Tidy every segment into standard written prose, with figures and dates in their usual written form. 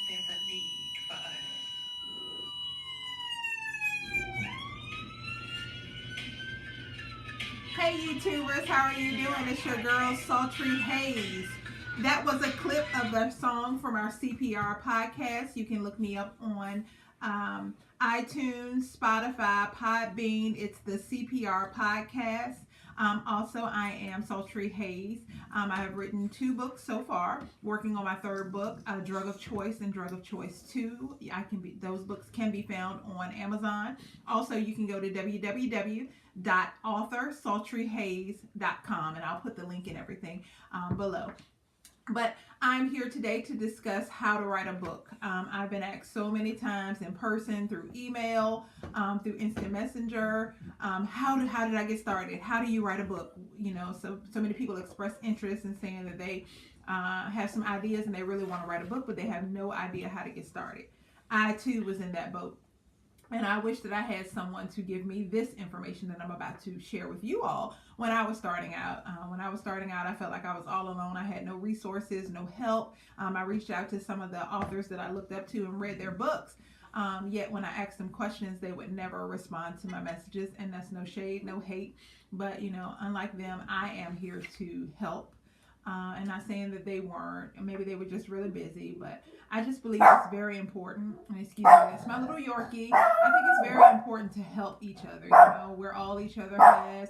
there's a need for us. Hey YouTubers, how are you doing? It's your girl Sultry Hayes. That was a clip of a song from our CPR podcast. You can look me up on iTunes, Spotify, Podbean. It's the CPR podcast. Also, I am Sultry Hayes. I have written 2 books so far. Working on my 3rd book, Drug of Choice and Drug of Choice 2. Those books can be found on Amazon. Also, you can go to www.authorsultryhayes.com, and I'll put the link and everything below. But I'm here today to discuss how to write a book. I've been asked so many times in person, through email, through instant messenger, how did I get started? How do you write a book? You know, so many people express interest in saying that they have some ideas and they really want to write a book, but they have no idea how to get started. I too was in that boat. And I wish that I had someone to give me this information that I'm about to share with you all when I was starting out. I felt like I was all alone. I had no resources, no help. I reached out to some of the authors that I looked up to and read their books. Yet when I asked them questions, they would never respond to my messages. And that's no shade, no hate. But, you know, unlike them, I am here to help. And not saying that they weren't, maybe they were just really busy, but I just believe it's very important. Excuse me, that's my little Yorkie. I think it's very important to help each other. You know, we're all each other has.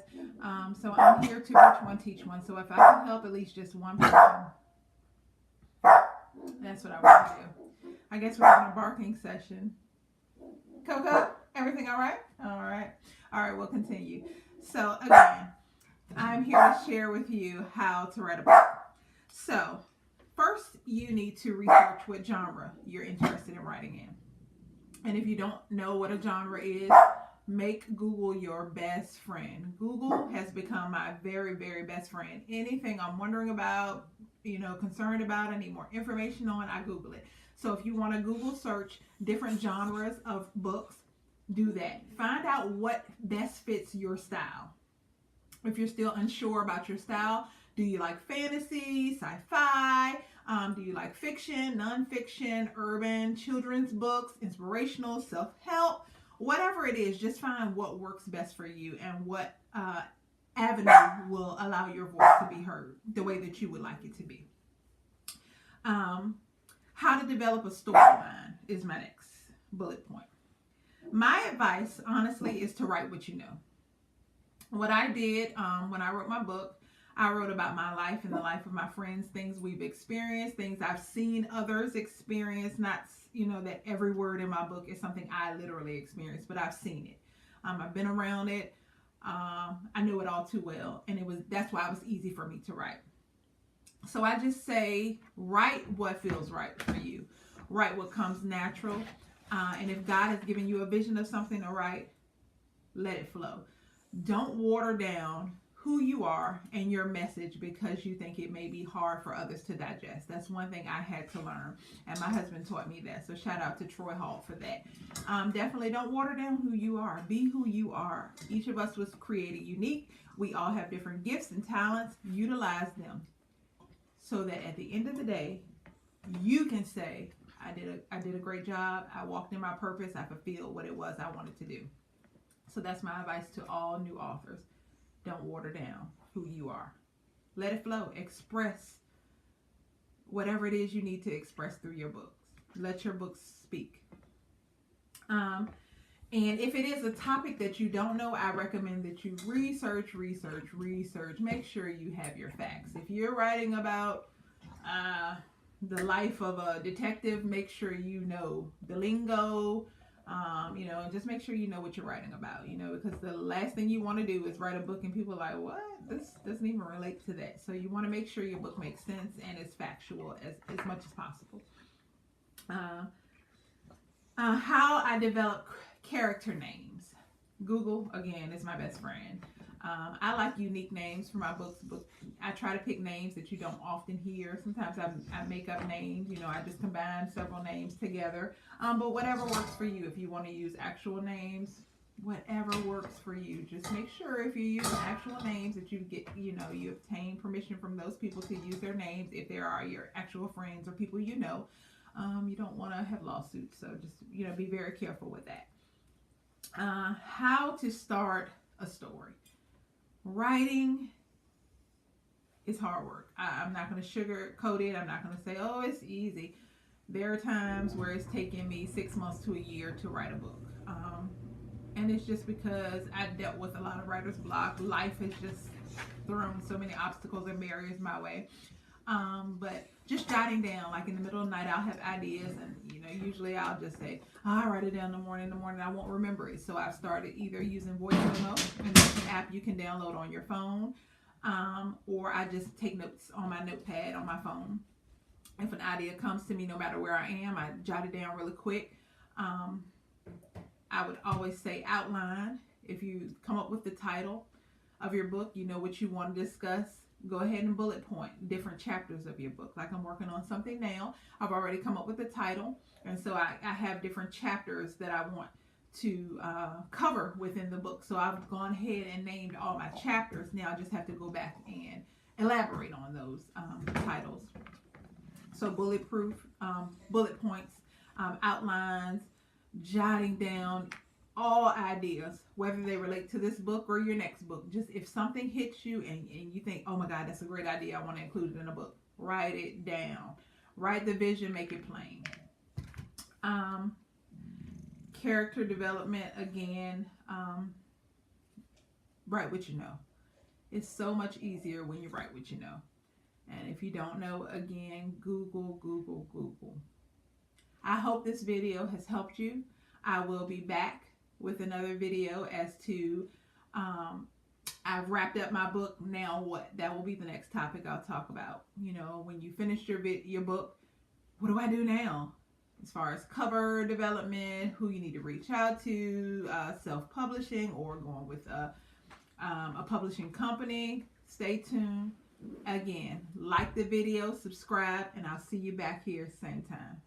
So I'm here to reach one, teach one. So if I can help at least just one person, that's what I want to do. I guess we're having a barking session. Coco, everything all right? All right. All right, we'll continue. So again, I'm here to share with you how to write a book. So, first you need to research what genre you're interested in writing in. And if you don't know what a genre is, make Google your best friend. Google has become my very, very best friend. Anything I'm wondering about, you know, concerned about, I need more information on, I Google it. So if you want to Google search different genres of books, do that. Find out what best fits your style. If you're still unsure about your style, do you like fantasy, sci-fi? Do you like fiction, nonfiction, urban, children's books, inspirational, self-help? Whatever it is, just find what works best for you and what avenue will allow your voice to be heard the way that you would like it to be. How to develop a storyline is my next bullet point. My advice, honestly, is to write what you know. What I did when I wrote my book, I wrote about my life and the life of my friends, things we've experienced, things I've seen others experience. Not, you know, that every word in my book is something I literally experienced, but I've seen it. I've been around it. I knew it all too well, and that's why it was easy for me to write. So I just say, write what feels right for you. Write what comes natural. And if God has given you a vision of something to write, let it flow. Don't water down who you are and your message because you think it may be hard for others to digest. That's one thing I had to learn, and my husband taught me that. So shout out to Troy Hall for that. Definitely don't water down who you are. Be who you are. Each of us was created unique. We all have different gifts and talents. Utilize them so that at the end of the day, you can say, I did a great job. I walked in my purpose. I fulfilled what it was I wanted to do. So that's my advice to all new authors. Don't water down who you are. Let it flow. Express whatever it is you need to express through your books. Let your books speak. And if it is a topic that you don't know, I recommend that you research. Make sure you have your facts. If you're writing about the life of a detective, make sure you know the lingo. You know, and just make sure you know what you're writing about, you know, because the last thing you want to do is write a book and people are like, what? This doesn't even relate to that. So you want to make sure your book makes sense and is factual as much as possible. How I develop character names. Google, again, is my best friend. I like unique names for my books. I try to pick names that you don't often hear. Sometimes I make up names. You know, I just combine several names together. But whatever works for you. If you want to use actual names, whatever works for you. Just make sure if you're using actual names that you get, you know, you obtain permission from those people to use their names if there are your actual friends or people you know. You don't want to have lawsuits, so just, you know, be very careful with that. How to start a story. Writing is hard work. I'm not going to sugarcoat it. I'm not going to say, oh, it's easy. There are times where it's taken me 6 months to a year to write a book. And it's just because I dealt with a lot of writer's block. Life has just thrown so many obstacles and barriers my way. But just jotting down, like in the middle of the night, I'll have ideas, and you know, usually I'll just say, oh, I'll write it down in the morning. I won't remember it. So I've started either using Voice Memo, and that's an app you can download on your phone, or I just take notes on my notepad on my phone. If an idea comes to me, no matter where I am, I jot it down really quick. I would always say outline. If you come up with the title of your book, you know what you want to discuss, go ahead and bullet point different chapters of your book. Like I'm working on something now. I've already come up with the title, and so I have different chapters that I want to cover within the book. So I've gone ahead and named all my chapters. Now I just have to go back and elaborate on those titles. So bullet points, outlines, jotting down all ideas, whether they relate to this book or your next book. Just if something hits you and you think, oh my God, that's a great idea, I want to include it in a book, write it down. Write the vision, make it plain. Character development, again, write what you know. It's so much easier when you write what you know. And if you don't know, again, Google. I hope this video has helped you. I will be back with another video as to, I've wrapped up my book. Now what? That will be the next topic I'll talk about. You know, when you finish your book, what do I do now? As far as cover development, who you need to reach out to, self-publishing or going with a publishing company. Stay tuned. Again, like the video, subscribe, and I'll see you back here same time.